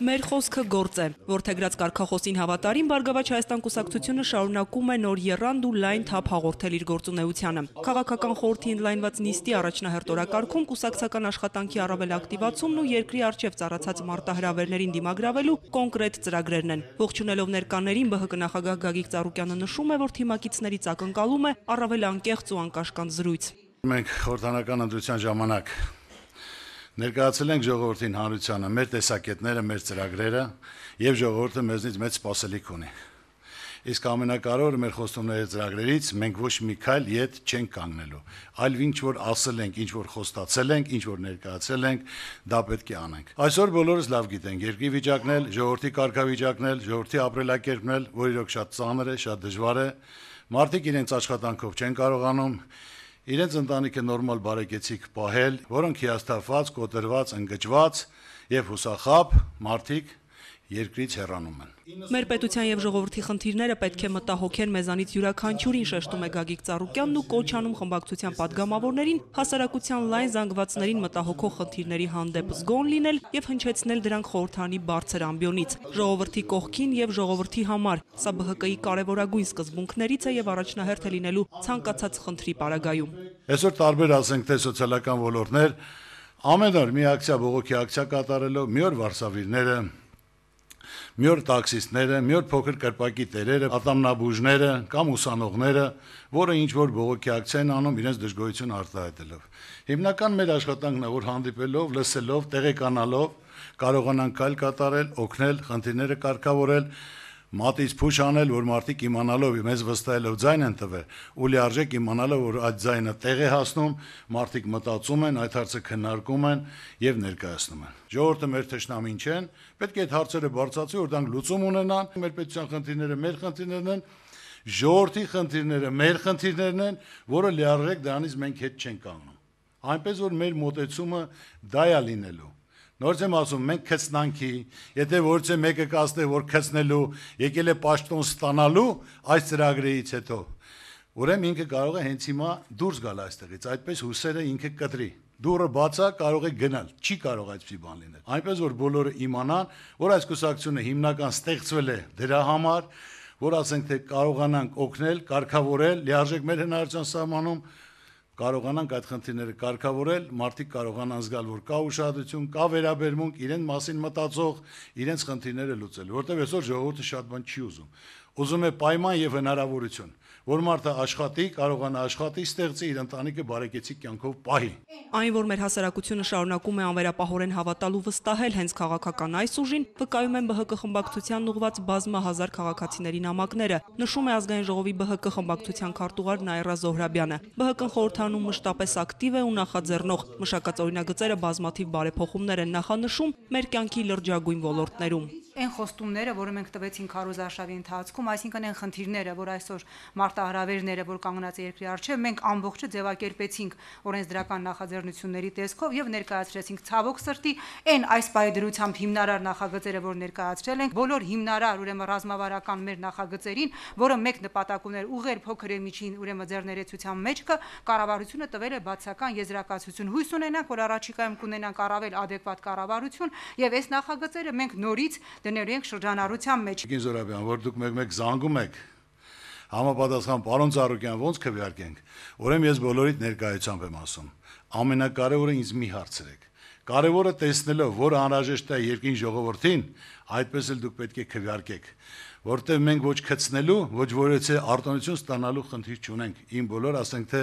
Մեր խոսքը գործ է, որդեգրած կարգախոսին հավատարիմ Բարգավաճ Հայաստան կուսակցությունը շարունակում է նոր եռանդ ու լայն թափ հաղորդել իր գործունեությանը։ Քաղաքական խորհրդի ընդլայնված նիստի առաջնահերթ օրակարգում կուսակցական աշխատանքի առավել ակտիվացումն ու երկրի առջև ծառացած մարտահրավերներին դիմագրավելու կոնկրետ ծրագրերն են։ Ողջունելով ներկաներին ԲՀԿ նախագահ Գագիկ Ծառուկյանը նշում է, որ թիմակիցներից ակնկալում է առավել անկեղծ ու անկաշկանդ զրույց։ Մենք խորհրդանական ընտրության ժամանակ ներկայացել ենք ժողովրդին հանրությանը մեր տեսակետները, մեր ծրագրերը եւ ժողովուրդը մեզնից մեծ սպասելիք ունի։ Իսկ ամենակարևորը մեր խոստումների ծրագրերից մենք ոչ մի քայլ ետ չենք կանգնելու, այլ ինչ որ ասել ենք, ինչ որ խոստացել ենք, ինչ որ ներկայացել ենք, դա պետք է անենք։ Այսօր բոլորս լավ գիտենք երկրի վիճակն էլ, ժողովրդի կարգավիճակն էլ, ժողովրդի ապրելակերպն էլ, որ իրոք շատ ծանր է, շատ դժվար է։ Մարդիկ իրենց աշխատանքով չեն կարողանում իրենց ընտանիքը նորմալ բարեկեցիկ պահել, որոնք հիասթափված, կոտրված, ընկճված եւ հուսախաբ մարդիկ երկրից հեռանում են։ Մեր պետության եւ ժողովրդի խնդիրները պետք է մտահոգեն մեզանից յուրաքանչյուրին, շեշտում է Գագիկ Ծառուկյանն ու կոչ անում խմբակցության падգամավորներին հասարակության լայն զանգվածներին մտահոգող խնդիրների հանդեպ զգոն լինել եւ հնչեցնել դրանք խորհրդանի բարձր ամբիոնից։ Ժողովրդի կողքին եւ ժողովրդի համար, սա ԲՀԿ-ի կարևորագույն սկզբունքներից է եւ առաջնահերթ է լինելու ցանկացած խնդրի պարագայում։ Այսօր տարբեր ասենք թե սոցիալական ոլորտներ ամեն օր մի ակցիա բողոքի ակցիա կատարելով, մի օր վարսավիրները, մի օր տաքսիստները, մի օր փոքր կրպակի տերերը, ատամնաբուժները կամ ուսանողները, որը ինչ որ բողոքի ակցիա են անում իրենց դժգոհությունը արտահայտելով։ Հիմնական մեր աշխատանքն է, որ հանդիպելով, լսելով, տեղեկանալով կարողանանք քայլ կատարել, օգնել, խնդիրները կարգավորել, մատից փուշ անել, որ մարդիկ իմանալով մեզ վստահելով ձայն են տվել, ու լիարժեք իմանալով, որ այդ ձայնը տեղ է հասնում, մարդիկ մտածում են, այդ հարցը քննարկում են եւ ներկայացնում են։ Ժողովուրդը մեր թշնամին չեն, պետք է այդ հարցերը բարձրացվի, որ դրանք լուծում ունենան, մեր պետության խնդիրները մեր խնդիրներն են, ժողովրդի խնդիրները մեր խնդիրներն են, որը լիարժեք դրանից մենք հետ չենք կանգնում։ Այնպես որ մեր մոտեցումը դա է լինելու։ Նորից եմ ասում, մենք քծնանքի, եթե որից մեկը կասնե, որ քծնելու, եկել է պաշտոն ստանալու այս ծրագրերից հետո, ուրեմն ինքը կարող է հենց հիմա դուրս գալ այստեղից, այդպես հուսերը ինքը կտրի։ Դուրը բաց է, կարող է գնալ, չի կարող այդպիսի բան լինել։ Այնպես որ բոլորը իմանան, որ այս կուսակցությունը հիմնական ստեղծվել է դրա համար, որ ասենք թե կարողանանք օգնել, կարգավորել, լիարժեք մեր հնարավորության սահմանում կարողանանք այդ խնդիրները կարգավորել, մարդիկ կարողանան զգալ, որ կա ուշադրություն, կա վերաբերմունք, իրեն մասին մտածող, իրենց խնդիրները լուծել, որտեղ այսօր ժողովուրդը շատ բան չի ուզում։ Ուզում է պայման եւ հնարավորություն, որ մարդը աշխատի, կարողանա աշխատի, ստեղծի իր ընտանիքը բարեկեցիկ կյանքով պահի։ Այն, որ մեր հասարակությունը շարունակում է անվերապահորեն հավատալ ու վստահել հենց քաղաքական այս ուժին, վկայում են ԲՀԿ խմբակցությանն ուղղված բազմահազար քաղաքացիների նամակները, նշում է Ազգային ժողովի ԲՀԿ խմբակցության քարտուղար Նաիրա Զոհրաբյանը։ ԲՀԿ-ն խորհրդանում մշտապես ակտիվ է ու նախաձեռնող, մշակած օրինագծերը բազմաթիվ բարեփոխումներ են նախանշում մեր կյանքի լրջագույն ոլորտներում։ Այն խոստումները, որը մենք տվեցինք քարոզարշավի ընթացքում, այսինքն այն խնդիրները, որ այսօր մարտահրավերները, որ կանգնած է երկրի առջև, մենք ամբողջը ձևակերպեցինք օրենսդրական նախաձեռնությունների տեսքով եւ ներկայացրեցինք ցավոք սրտի այն այս պայդրությամբ հիմնարար նախագծերը, որ ներկայացրել ենք, բոլոր հիմնարար ուրեմն ռազմավարական մեր նախագծերին, որը մեկ նպատակ ուներ ուղղել փոքր եւ միջին ուրեմն ձեռներեցության մեջքը, կառավարությունը տվել է բացական եզրակացություն։ Հույս ունենանք, որ առաջիկայում կունենանք առավել ադեկվատ կառավարություն եւ այս նախագծերը մենք նորից դնելու ենք շրջանառության մեջ։ Գին Զորաբյան, որ դուք մեկ զանգում եք, համապատասխան պարոն Ծառուկյան, ոնց քվեարկենք։ Ուրեմն ես բոլորիդ ներկայությամբ եմ ասում։ Ամենակարևորը ինձ մի հարցրեք։ Կարևորը տեսնելով, որ անհրաժեշտ է երկրին ժողովրդին, այդպես էլ դուք պետք է քվեարկեք, որտեղ մենք ոչ քծնելու, ոչ որևէ արտոնություն ստանալու խնդիր չունենք։ Իմ բոլոր ասենք թե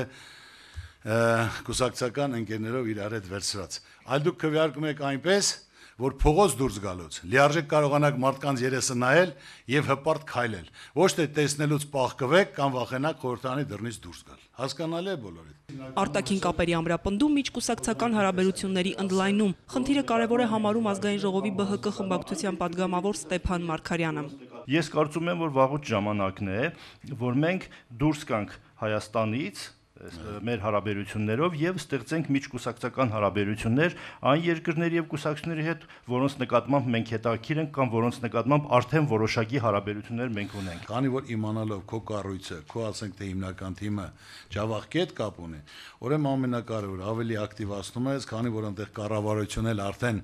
կուսակցական ընկերներով իրար հետ վերցրած։ Այլ դուք քվեարկում եք այնպես, որ փողոց դուրս գալուց լիարժեք կարողանաք մարդկանց երեսը նայել եւ հպարտ քայլել, ոչ թե տեսնելուց պաղկվեք կամ վախենաք խորհրդանի դռնից դուրս գալ։ Հասկանալի է բոլորիդ։ Արտաքին կապերի ամրապնդում, միջկուսակցական հարաբերությունների ընդլայնում, խնդիրը կարևոր է համարում Ազգային ժողովի ԲՀԿ խմբակցության падգամավոր Ստեփան Մարգարյանը։ Ես կարծում եմ, որ վաղուց ժամանակն է, որ մենք դուրս գանք Հայաստանից մեր հարաբերություններով եւ ստեղծենք միջկուսակցական հարաբերություններ այն երկրների եւ կուսակցությունների հետ, որոնց նկատմամբ մենք հետաքրքիր ենք կամ որոնց նկատմամբ արդեն որոշակի հարաբերություններ մենք ունենք։ Քանի որ իմանալով քո կառույցը, քո ասենք թե հիմնական թիմը Ջավախքի հետ կապ ունի, ուրեմն ամենակարևորը ավելի ակտիվացնում ես, քանի որ այնտեղ կառավարությունն էլ արդեն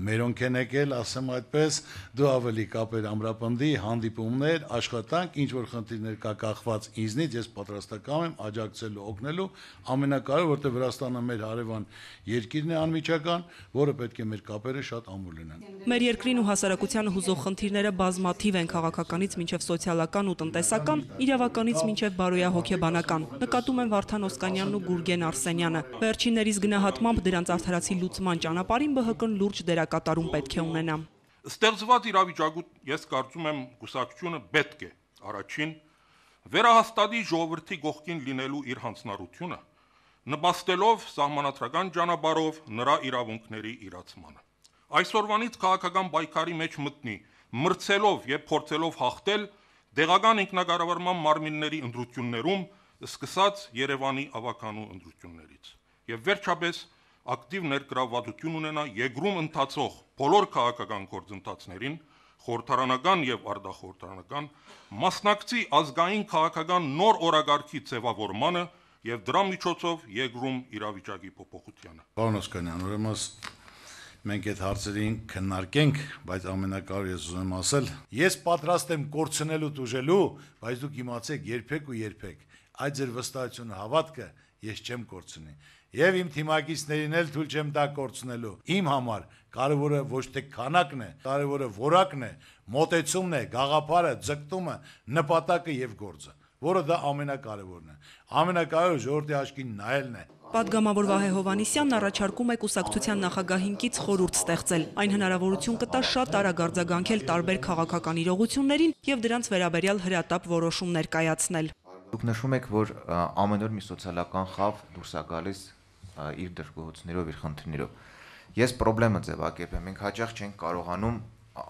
մերոնք են եկել, ասեմ այդպես, դու ավելի կապեր ամրապնդի, հանդիպումներ, աշխատանք, ինչ որ խնդիրներ կա կախված ինձնից, ես պատրաստական եմ աջակցելու, օգնելու, ամենակարևորը, որտեղ Վրաստանը մեր հարևան երկիրն է անմիջական, որը պետք է մեր կապերը շատ ամուր լինեն։ Մեր երկրին ու հասարակությանը հուզող խնդիրները բազմաթիվ են քաղաքականից մինչև սոցիալական ու տնտեսական, իրավականից մինչև բարոյահոգեբանական։ Նկատում են Վարդան Օսկանյանն ու Գուրգեն Արսենյանը։ Վերջիններիս գնահատմամբ դրանց արդարացի լուծման ճանապարհին ԲՀԿ-ն լուրջ դերակատարում պետք է ունենա։ Ստեղծված իրավիճակում ես կարծում եմ կուսակցությունը պետք է առաջին վերահաստատի ժողովրդի կողքին լինելու իր հանձնառությունը, նպաստելով սահմանադրական ճանապարհով նրա իրավունքների իրացմանը։ Այսօրվանից քաղաքական պայքարի մեջ մտնի, մրցելով եւ փորձելով հաղթել դեղական ինքնակառավարման մարմինների ընտրություններում, սկսած Երևանի ավականու ընտրություններից։ Եվ վերջապես ակտիվ ներգրավվածություն ունենա երկրում ընթացող բոլոր քաղաքական գործընթացներին, խորհրդարանական եւ արտախորհրդարանական, մասնակցի ազգային քաղաքական նոր օրագարկի ձևավորմանը եւ դրա միջոցով երկրում իրավիճակի փոփոխությանը։ Պարոն Օսկանյան, ուրեմն մենք այդ հարցերին քննարկենք, բայց ամենակարևորը ես ուզում եմ ասել, ես պատրաստ եմ կորցնելու դուժելու, բայց դուք իմացեք երբեք ու երբեք այդ ձեր վստահությունը, հավատքը ես չեմ կորցնի։ Եվ իմ թիմակիցներին էլ թույլ չեմ տա կորցնելու։ Իմ համար կարևորը ոչ թե քանակն է, կարևորը որակն է, մոտեցումն է, գաղափարը, ձգտումը, նպատակը եւ գործը, որը դա ամենակարևորն է։ Ամենակարևորը ժողովրդի աչքին նայելն է։ Պատգամավոր Վահե Հովհաննիսյանն առաջարկում է կուսակցության նախագահին կից խորհուրդ ստեղծել։ Այն հնարավորություն կտա շատ արագ արձագանքել տարբեր քաղաքական իրողություններին եւ դրանց վերաբերյալ հրատապ որոշումներ կայացնել։ Դուք նշում եք, որ ամեն օր մի սոցիալական խավ դուրս է գալիս իր դժգոհություններով, իր խնդիրներով։ Ես խնդրեմը ձևակերպեմ, մենք հաճախ չենք կարողանում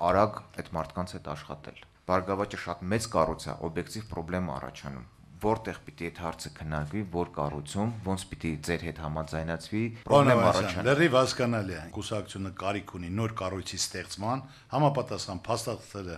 արագ այդ մարդկանց հետ աշխատել։ Բարգավաճը շատ մեծ կառույց է, օբյեկտիվ խնդրեմ առաջանում։ Որտեղ պիտի այդ հարցը քննարկվի, որ կառույցում, ոնց պիտի ձեր հետ համաձայնացվի, խնդրեմ առաջանում։ Լրիվ հասկանալի է, կուսակցությունը կարիք ունի նոր կառույցի ստեղծման, համապատասխան փաստաթղթերը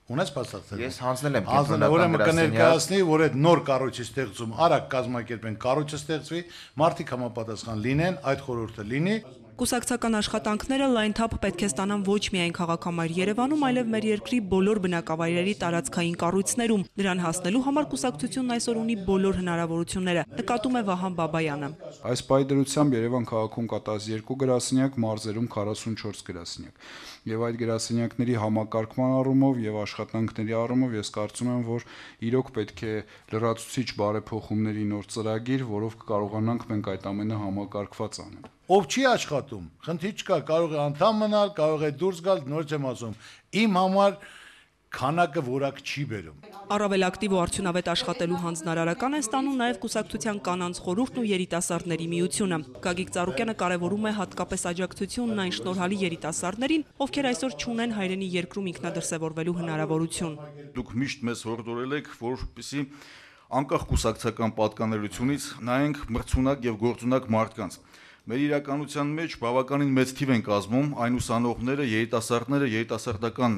ունես փաստաթղթեր։ Ես հանձնել եմ ուրեմն կներկայացնի, որ այդ նոր կառույցի ստեղծում արագ կազմակերպեն, կառույցը ստեղծվի, մարդիկ համապատասխան լինեն, այդ խորհուրդը լինի։ Կուսակցական աշխատանքները լայն թափ պետք է ստանան ոչ միայն քաղաքամայր Երևանում, այլև մեր երկրի բոլոր բնակավայրերի տարածքային կառույցներում։ Դրան հասնելու համար կուսակցությունն այսօր ունի բոլոր հնարավորությունները, նկատում է Վահան Բաբայանը։ Այս պայդրությամբ Երևան քաղաքում կա 12 գրասենյակ, մարզերում 44 գրասենյակ։ Եվ այդ գրասենյակների համակարգման առումով եւ աշխատանքների առումով ես կարծում եմ, որ իրոք պետք է լրացուցիչ բարեփոխումների նոր ծրագիր, որով կկարողանանք մենք այդ ամենը համակարգված անել։ Ով չի աշխատում, խնդիր չկա, կարող է անդամ մնալ, կարող է դուրս գալ, նոր չեմ ասում։ Իմ համար քանակը որակ չի բերում։ Առավել ակտիվ ու արդյունավետ աշխատելու հանձնարարական են ստանում նաև կուսակցության կանանց խորհուրդն ու երիտասարդների միությունը։ Գագիկ Ծառուկյանը կարևորում է հատկապես աջակցությունն այն շնորհալի երիտասարդներին, ովքեր այսօր չունեն հայրենի երկրում ինքնադրսևորվելու հնարավորություն։ Դուք միշտ մեզ հորդորել եք, որպեսզի անկախ կուսակցական պատկանելությունից նայենք մրցունակ եւ գործունակ մարդկանց։ Մեր իրականության մեջ բավականին մեծ թիվ են կազմում այն ուսանողները, երիտասարդները, երիտասարդական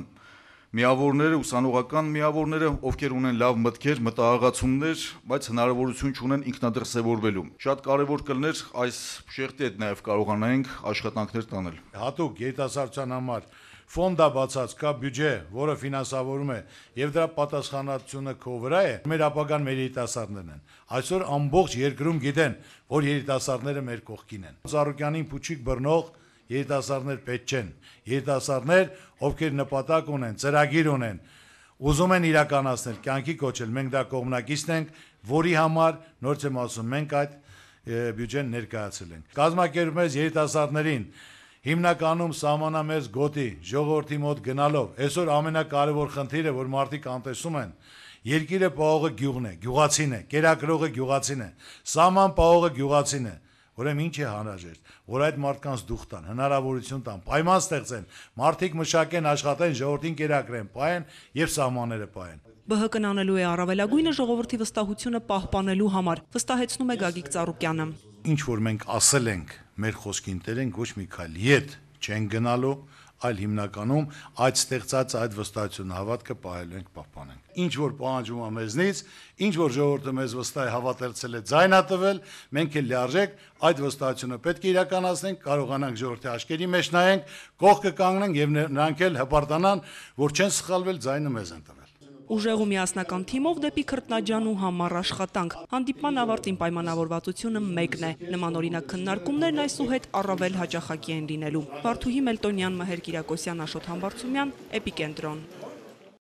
միավորները, ուսանողական միավորները, ովքեր ունեն լավ մտքեր, մտահղացումներ, բայց հնարավորություն չունեն ինքնադրսևորվելու։ Շատ կարևոր կլներ այս շերտի հետ նաև կարողանայինք աշխատանքներ տանել։ Հատուկ երիտասարդության համար ֆոնդ է բացած, կա բյուջե, որը ֆինանսավորում է, եւ դրա պատասխանատվությունը քո վրա է։ Մեր ապագան մեր երիտասարդներն են։ Այսօր ամբողջ երկրում գիտեն, որ երիտասարդները մեր կողքին են։ Ծառուկյանին փուչիկ բռնող երիտասարդներ պետք չեն։ Երիտասարդներ, ովքեր նպատակ ունեն, ծրագիր ունեն, ուզում են իրականացնել, կյանքի կոչել, մենք դա կողմնակիցն ենք, որի համար նոր եմ ասում, մենք այդ բյուջեն ներկայացրել ենք։ Կազմակերպում ես երիտասարդներին հիմնականում սահմանամերձ գոտի ժողովրդի մոտ գնալով, այսօր ամենակարևոր խնդիրը, որ մարդիկ անտեսում են, երկիրը պահողը գյուղն է, գյուղացին է, կերակրողը գյուղացին է, սահման պահողը գյուղացին է, ուրեմն ինչ է անհրաժեշտ, որ այդ մարդկանց դուխ տան, հնարավորություն տան, պայման ստեղծեն, մարդիկ մշակեն, աշխատեն, ժողովրդին կերակրեն, պահեն եւ սահմանները պահեն։ ԲՀԿ-ն անելու է առավելագույնը ժողովրդի վստահությունը պահպանելու համար, վստահեցնում է Գագիկ Ծառուկյանը։ Ինչ որ մենք ասել ենք, մեր խոսքին տերենք ոչ մի քայլ ետ չեն գնալու, այլ հիմնականում այդ ստեղծած այդ վստահությունը հավատքը պահելու ենք, պահպանենք։ Ինչ որ պահանջում է մեզնից, ինչ որ ժողովուրդը մեզ վստահ հավատացել է, ձայնատվել, մենք էլ լիարժեք այդ վստահությունը պետք է իրականացնենք, կարողանանք ժողովրդի աչքերի մեջ նայենք, կողքը կանգնենք եւ նրանք էլ հպարտանան, որ չեն սխալվել, ձայնը մեզ են տվել։ Ուժեղ ու միասնական թիմով դեպի քրտնաջան ու համառ աշխատանք։ Հանդիպման ավարտին պայմանավորվածությունը մեկն է։ Նմանօրինակ քննարկումներն այսուհետ առավել հաճախակի են լինելու։ Վարդուհի Մելտոնյան, Մհեր Կիրակոսյան, Աշոտ Համբարձումյան, Էպիկենտրոն։